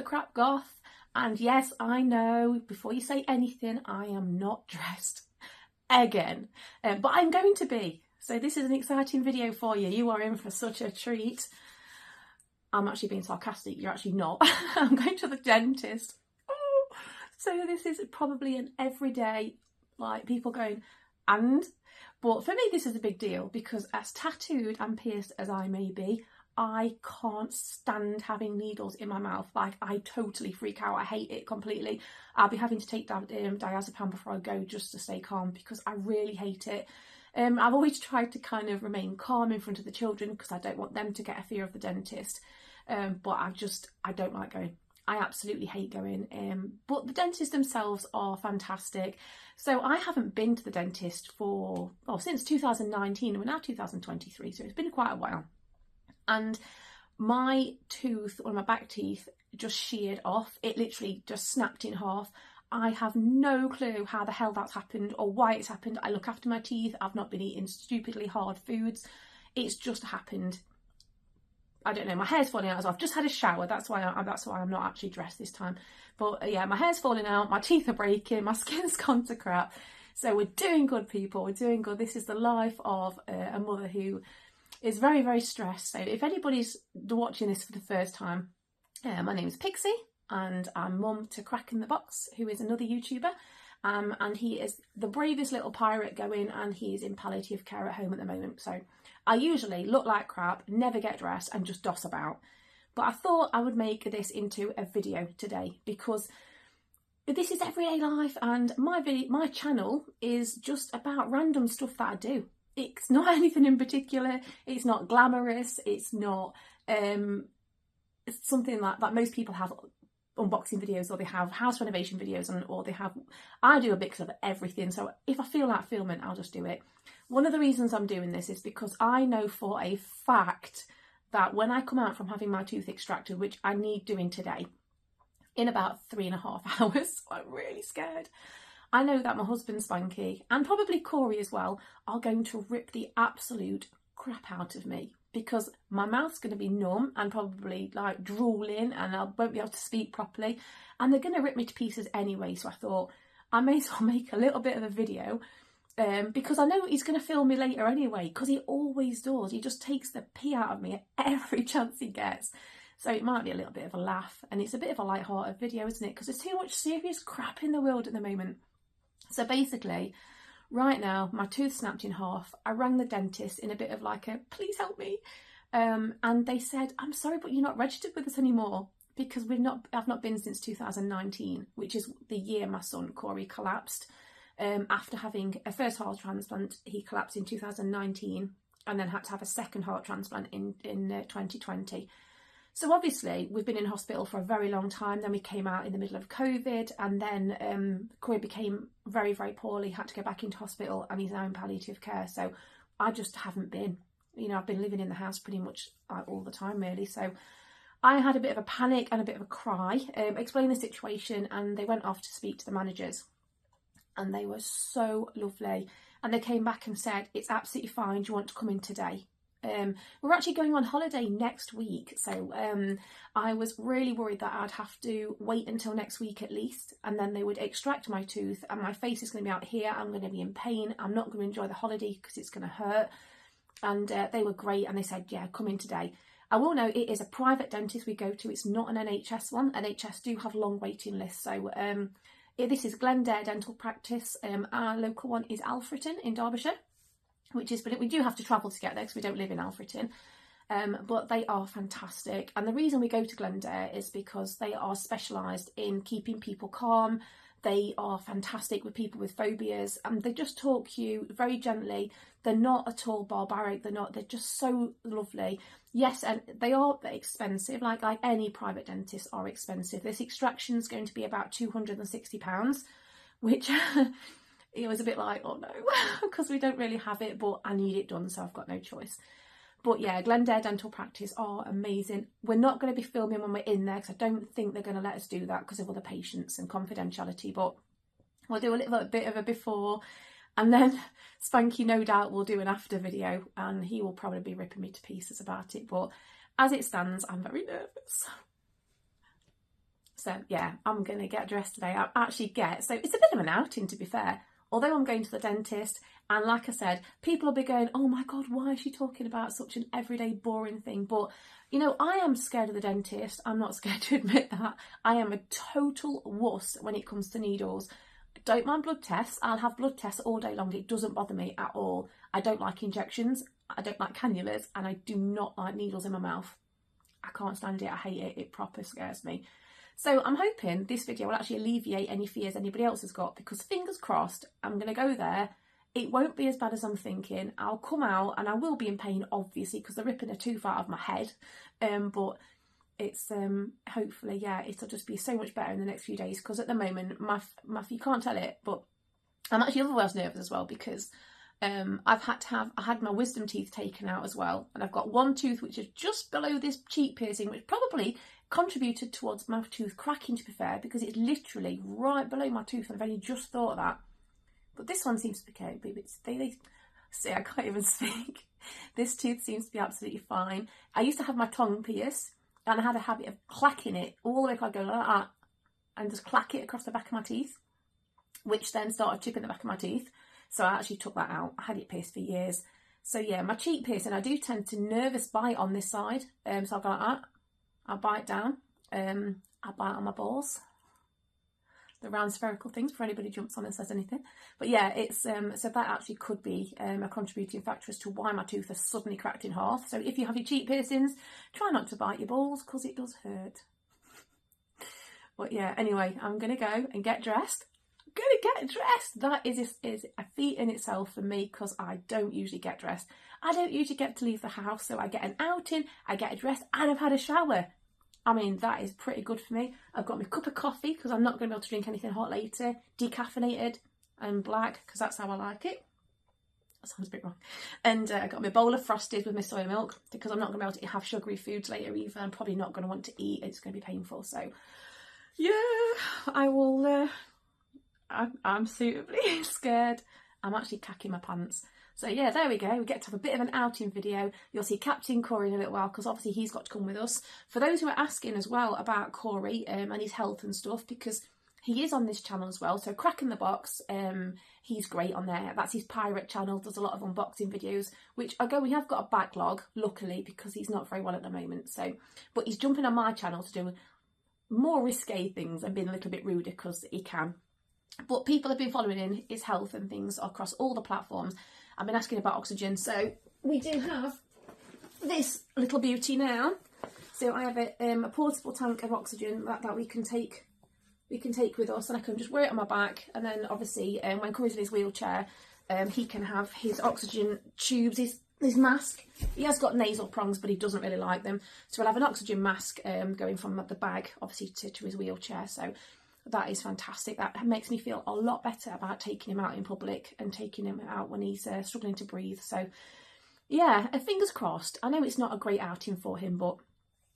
crap goth. And yes, I know, before you say anything, I am not dressed again, but I'm going to be. So this is an exciting video for you. You are in for such a treat. I'm actually being sarcastic, you're actually not. I'm going to the dentist. Oh. So this is probably an everyday, like, people going, and? But for me, this is a big deal because as tattooed and pierced as I may be, I can't stand having needles in my mouth. Like, I totally freak out. I hate it completely. I'll be having to take diazepam before I go just to stay calm because I really hate it. I've always tried to kind of remain calm in front of the children because I don't want them to get a fear of the dentist. But I don't like going. I absolutely hate going. But the dentists themselves are fantastic. So I haven't been to the dentist since 2019. We're now 2023, so it's been quite a while. And my tooth, one of my back teeth, just sheared off. It literally just snapped in half. I have no clue how the hell that's happened or why it's happened. I look after my teeth. I've not been eating stupidly hard foods. It's just happened. I don't know. My hair's falling out as well. I've just had a shower. That's why I'm not actually dressed this time. But yeah, my hair's falling out. My teeth are breaking. My skin's gone to crap. So we're doing good, people. We're doing good. This is the life of a mother who is very, very stressed. So if anybody's watching this for the first time, my name is Pixie and I'm mum to Crack in the Box, who is another YouTuber. And he is the bravest little pirate going, and he's in palliative care at home at the moment. So I usually look like crap, never get dressed and just doss about. But I thought I would make this into a video today because this is everyday life, and my channel is just about random stuff that I do. It's not anything in particular. It's not glamorous. It's not it's something that most people have unboxing videos, or they have house renovation videos, I do a mix of everything. So if I feel like filming, I'll just do it. One of the reasons I'm doing this is because I know for a fact that when I come out from having my tooth extracted, which I need doing today, in about 3.5 hours, so I'm really scared. I know that my husband Spanky, and probably KORI as well, are going to rip the absolute crap out of me because my mouth's going to be numb and probably like drooling, and I won't be able to speak properly, and they're going to rip me to pieces anyway. So I thought I may as well make a little bit of a video because I know he's going to film me later anyway, because he always does. He just takes the pee out of me at every chance he gets. So it might be a little bit of a laugh, and it's a bit of a light-hearted video, isn't it? Because there's too much serious crap in the world at the moment. So basically, right now, my tooth snapped in half. I rang the dentist in a bit of like a, please help me. And they said, I'm sorry, but you're not registered with us anymore because I've not been since 2019, which is the year my son KORI collapsed. After having a first heart transplant, he collapsed in 2019 and then had to have a second heart transplant in 2020. So obviously we've been in hospital for a very long time. Then we came out in the middle of COVID, and then KORI became very, very poorly, had to go back into hospital, and he's now in palliative care. So I just haven't been, I've been living in the house pretty much all the time really. So I had a bit of a panic and a bit of a cry, explained the situation, and they went off to speak to the managers, and they were so lovely. And they came back and said, it's absolutely fine. Do you want to come in today? We're actually going on holiday next week, so I was really worried that I'd have to wait until next week at least, and then they would extract my tooth and my face is going to be out here. I'm going to be in pain. I'm not going to enjoy the holiday because it's going to hurt. And they were great, and they said, yeah, come in today. I will note it is a private dentist we go to. It's not an NHS one. NHS do have long waiting lists. So this is Glendale Dental Practice. Our local one is Alfreton in Derbyshire, which is brilliant. We do have to travel to get there because we don't live in Alfreton, but they are fantastic. And the reason we go to Glendale is because they are specialised in keeping people calm. They are fantastic with people with phobias, and they just talk to you very gently. They're not at all barbaric. They're just so lovely. Yes, and they are expensive, like any private dentist are expensive. This extraction is going to be about £260, which it was a bit like, oh no, because we don't really have it, but I need it done, so I've got no choice. But yeah, Glendale Dental Practice are amazing. We're not going to be filming when we're in there because I don't think they're going to let us do that because of other patients and confidentiality, but we'll do a little bit of a before, and then Spanky no doubt will do an after video, and he will probably be ripping me to pieces about it. But as it stands, I'm very nervous. So yeah, I'm going to get dressed today. So it's a bit of an outing, to be fair. Although I'm going to the dentist, and like I said, people will be going, oh my God, why is she talking about such an everyday boring thing? But, you know, I am scared of the dentist. I'm not scared to admit that. I am a total wuss when it comes to needles. I don't mind blood tests. I'll have blood tests all day long. It doesn't bother me at all. I don't like injections. I don't like cannulas, and I do not like needles in my mouth. I can't stand it. I hate it. It proper scares me. So I'm hoping this video will actually alleviate any fears anybody else has got, because fingers crossed, I'm going to go there. It won't be as bad as I'm thinking. I'll come out and I will be in pain, obviously, because they're ripping a tooth out of my head. But it's hopefully, yeah, it'll just be so much better in the next few days, because at the moment, you can't tell it, but I'm actually otherwise nervous as well, because I had my wisdom teeth taken out as well, and I've got one tooth which is just below this cheek piercing, which probably contributed towards my tooth cracking, to be fair, because it's literally right below my tooth, and I've only just thought of that. But this one seems to be okay. See, I can't even speak. This tooth seems to be absolutely fine. I used to have my tongue pierced, and I had a habit of clacking it all the way. I'd go like that and just clack it across the back of my teeth, which then started chipping the back of my teeth. So I actually took that out. I had it pierced for years. So yeah, my cheek piercing, I do tend to nervous bite on this side. So I'll go like that. I'll bite down. I bite on my balls. The round spherical things, before anybody jumps on and says anything. But yeah, it's so that actually could be a contributing factor as to why my tooth has suddenly cracked in half. So if you have your cheek piercings, try not to bite your balls, because it does hurt. But yeah, anyway, I'm going to go and get dressed. That is a feat in itself for me, because I don't usually get dressed. I don't usually get to leave the house, so I get an outing, I get dressed, and I've had a shower. I mean, that is pretty good for me. I've got my cup of coffee, because I'm not going to be able to drink anything hot later, decaffeinated and black, because that's how I like it. That sounds a bit wrong. And I got my bowl of Frosties with my soy milk, because I'm not going to be able to have sugary foods later either. I'm probably not going to want to eat. It's going to be painful. So yeah, I will... I'm suitably scared. I'm actually cacking my pants. So yeah, there we go. We get to have a bit of an outing video. You'll see Captain KORI in a little while, because obviously he's got to come with us. For those who are asking as well about KORI and his health and stuff, because he is on this channel as well. So Cracking the Box, he's great on there. That's his pirate channel. Does a lot of unboxing videos, which we have got a backlog, luckily, because he's not very well at the moment. So, but he's jumping on my channel to do more risque things and being a little bit ruder, because he can. But people have been following in his health and things across all the platforms. I've been asking about oxygen. So we do have this little beauty now. So I have a portable tank of oxygen that we can take with us, and I can just wear it on my back. And then obviously when KORI's in his wheelchair, he can have his oxygen tubes, his mask. He has got nasal prongs, but he doesn't really like them. So we'll have an oxygen mask going from the bag, obviously, to his wheelchair. So that is fantastic. That makes me feel a lot better about taking him out in public and taking him out when he's struggling to breathe. So yeah, fingers crossed. I know it's not a great outing for him, but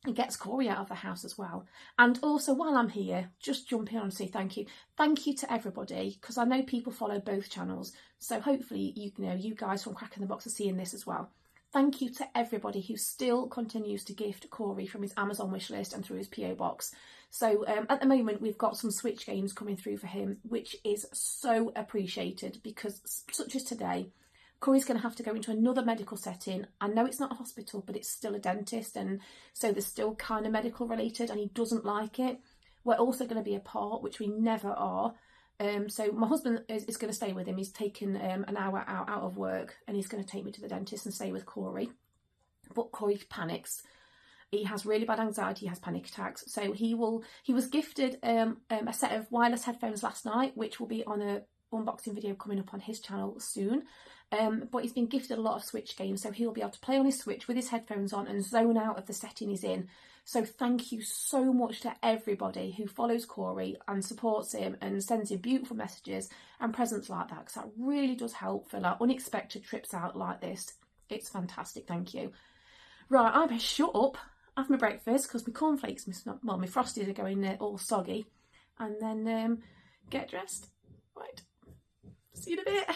it gets KORI out of the house as well. And also, while I'm here, just jump in and say thank you. Thank you to everybody, because I know people follow both channels. So hopefully, you guys from Cracking the Box are seeing this as well. Thank you to everybody who still continues to gift KORI from his Amazon wishlist and through his PO box. So at the moment, we've got some Switch games coming through for him, which is so appreciated, because such as today, KORI's going to have to go into another medical setting. I know it's not a hospital, but it's still a dentist, and so there's still kind of medical related, and he doesn't like it. We're also going to be apart, which we never are. So my husband is going to stay with him. He's taken an hour out of work, and he's going to take me to the dentist and stay with KORI. But KORI panics. He has really bad anxiety. He has panic attacks. So he was gifted a set of wireless headphones last night, which will be on a unboxing video coming up on his channel soon. But he's been gifted a lot of Switch games, so he'll be able to play on his Switch with his headphones on and zone out of the setting he's in. So thank you so much to everybody who follows KORI and supports him and sends him beautiful messages and presents like that, because that really does help for like unexpected trips out like this. It's fantastic. Thank you. Right, I better shut up, have my breakfast, because my cornflakes, my Frosties are going all soggy, and then get dressed. Right, see you in a bit.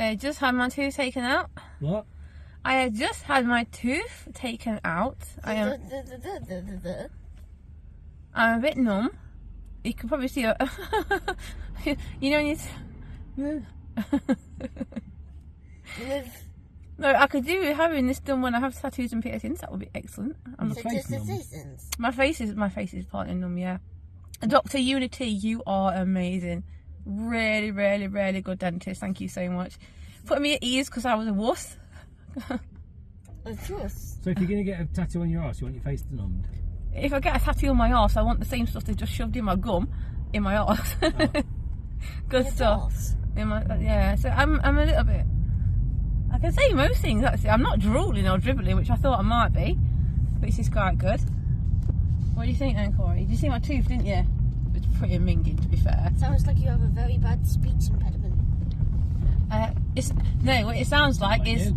I just had my tooth taken out. What? I had just had my tooth taken out. I'm a bit numb. You can probably see you know, when no, I could do with having this done when I have tattoos and piercings. That would be excellent. My face is partly numb. Yeah. Dr. Unity, you are amazing. Really, really, really good dentist. Thank you so much. Putting me at ease because I was a wuss. Of course. So if you're going to get a tattoo on your arse, you want your face numbed? If I get a tattoo on my arse, I want the same stuff they just shoved in my gum, in my arse. Oh. Good stuff. In my, yeah, so I'm a little bit... I can say most things actually. I'm not drooling or dribbling, which I thought I might be. Which is quite good. What do you think then, Corey? Did you see my tooth, didn't you? It's pretty minging, to be fair. Sounds like you have a very bad speech impediment. What it sounds like is...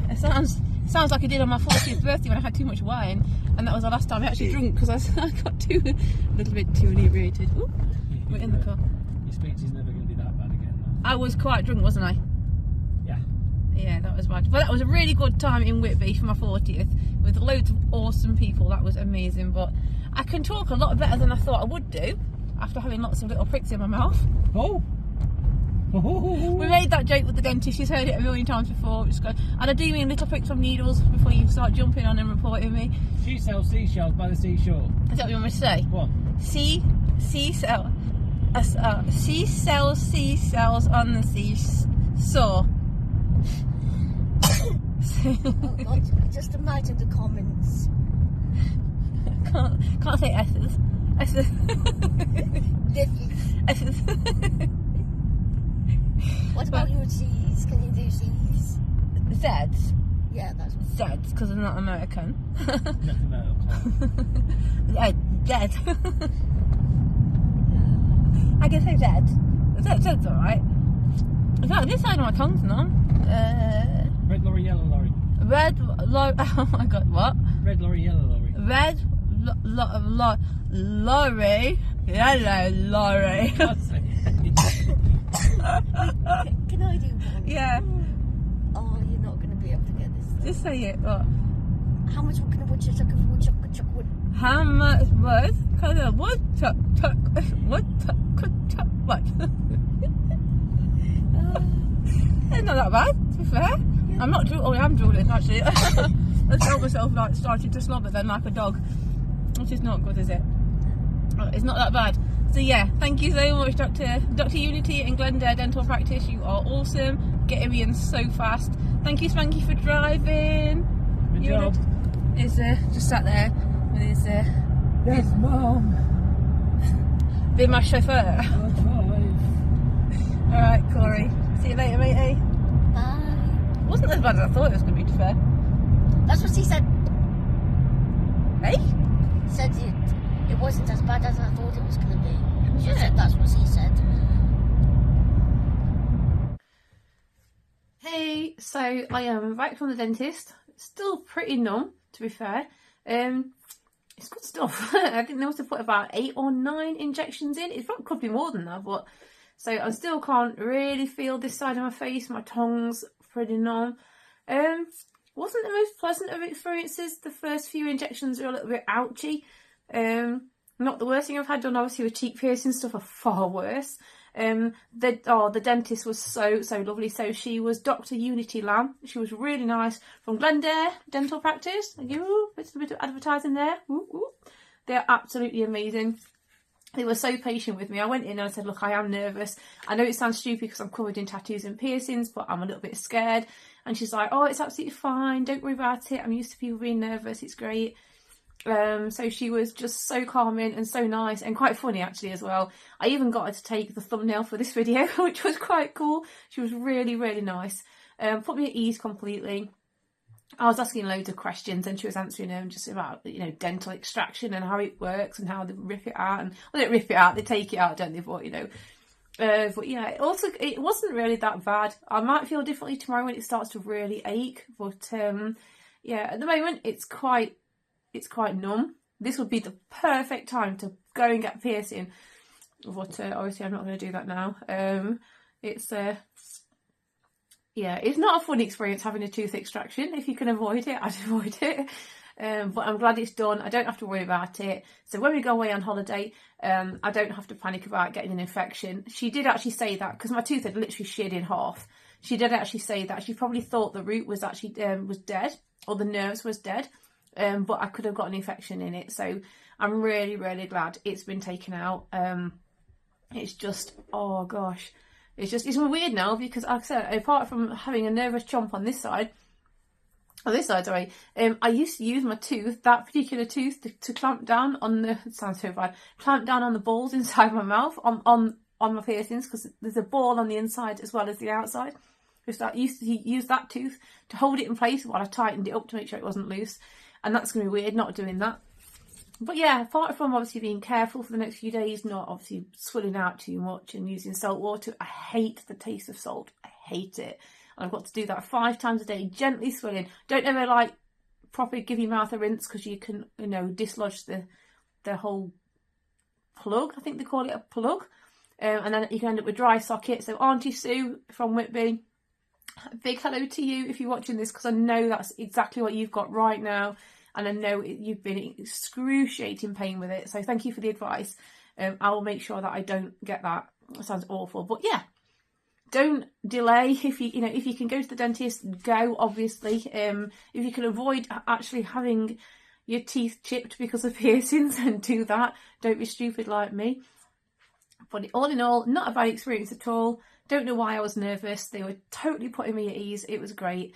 It sounds like I did on my 40th birthday when I had too much wine, and that was the last time I actually drunk because I got a little bit too inebriated. Ooh, we're in the car. Your speech is never going to be that bad again, though. I was quite drunk, wasn't I? Yeah. Yeah, that was bad. But that was a really good time in Whitby for my 40th with loads of awesome people. That was amazing. But I can talk a lot better than I thought I would do after having lots of little pricks in my mouth. Oh! We made that joke with the dentist. She's heard it a million times before. Just go, and I do mean little pricks from needles before you start jumping on and reporting me. She sells seashells by the seashore. Is that what you want me to say? What? She sells seashells on the seashore. Oh God, just imagine the comments. Can't say S's. S's. What about your C's? Can you do C's? Z's? Yeah, that's what Z's, because I'm not American. Not American. Z's. I can say Z's. Z's alright. In fact, this side of my tongue's numb. Red lorry, yellow lorry. Red lorry. Oh my God, what? Red lorry, yellow lorry. Red lorry. Yellow lorry. Can I do one? Yeah. Oh, you're not going to be able to get this. Just say it. What? How much wood can a woodchuck of woodchuck wood? How much wood can a woodchuck what? It's not that bad, to be fair. Yeah. I'm not drooling. Oh, I'm drooling actually. I felt myself like starting to slobber then like a dog, which is not good, is it? It's not that bad. So yeah, thank you so much, Dr. Unity in Glendale Dental Practice. You are awesome. Getting me in so fast. Thank you, Spanky, for driving. Good job. Is just sat there with his Yes, Mum. Be my chauffeur. Alright, Corey. See you later, matey. Bye. It wasn't as bad as I thought it was going to be, to be fair. That's what she said. Hey? Said it wasn't as bad as I thought it was going to be. She said that's what she said. Hey, so I am back from the dentist. Still pretty numb, to be fair. It's good stuff. I think they must have put about 8 or 9 injections in. It could be more than that, but so I still can't really feel this side of my face. My tongue's pretty numb. Wasn't the most pleasant of experiences. The first few injections are a little bit ouchy. Not the worst thing I've had done. Obviously with cheek piercing stuff are far worse. The dentist was so lovely. So she was Dr. Unity Lamb. She was really nice, from Glendale Dental Practice. Thank you. It's a bit of advertising there. Ooh, ooh. They're absolutely amazing. They were so patient with me. I went in and I said, look, I am nervous. I know it sounds stupid because I'm covered in tattoos and piercings, but I'm a little bit scared. And she's like, oh, it's absolutely fine. Don't worry about it. I'm used to people being nervous. It's great. So she was just so calming and so nice and quite funny actually as well. I even got her to take the thumbnail for this video, which was quite cool. She was really nice. Put me at ease completely. I was asking loads of questions and she was answering them just about, you know, dental extraction and how it works and how they rip it out. And well, they don't rip it out, they take it out, don't they? But, you know, but yeah, it wasn't really that bad. I might feel differently tomorrow when it starts to really ache. But yeah, at the moment it's quite numb. This would be the perfect time to go and get piercing. But obviously I'm not going to do that now. yeah, it's not a fun experience having a tooth extraction. If you can avoid it, I'd avoid it. But I'm glad it's done. I don't have to worry about it. So when we go away on holiday, I don't have to panic about getting an infection. She did actually say that, because my tooth had literally sheared in half. She did actually say that. She probably thought the root was actually was dead, or the nerves was dead. But I could have got an infection in it. So I'm really, really glad it's been taken out. It's just, oh gosh. It's weird now, because like I said, apart from having a nervous chomp on this side, I used to use my tooth, that particular tooth, to clamp down on the, it sounds so bad, clamp down on the balls inside my mouth, on my piercings, because there's a ball on the inside as well as the outside. I used to use that tooth to hold it in place while I tightened it up to make sure it wasn't loose. And that's going to be weird not doing that. But yeah, apart from obviously being careful for the next few days, not obviously swilling out too much and using salt water. I hate the taste of salt. I hate it. And I've got to do that 5 times a day, gently swilling. Don't ever like properly give your mouth a rinse, because you can, you know, dislodge the whole plug. I think they call it a plug. And then you can end up with dry socket. So Auntie Sue from Whitby, big hello to you if you're watching this, because I know that's exactly what you've got right now. And I know you've been in excruciating pain with it. So thank you for the advice. I will make sure that I don't get that. That sounds awful. But yeah, don't delay. If you can go to the dentist, go, obviously. If you can avoid actually having your teeth chipped because of piercings, and do that. Don't be stupid like me. But all in all, not a bad experience at all. Don't know why I was nervous. They were totally putting me at ease. It was great.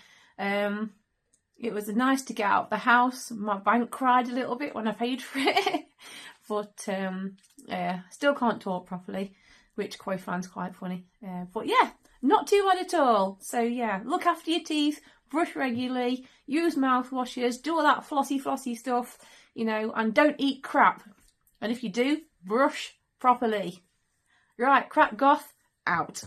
It was nice to get out of the house. My bank cried a little bit when I paid for it. But yeah, still can't talk properly, which Koi finds quite funny. But yeah, not too bad at all. So yeah, look after your teeth, brush regularly, use mouthwashes, do all that flossy stuff, you know, and don't eat crap. And if you do, brush properly. Right, crap goth, out.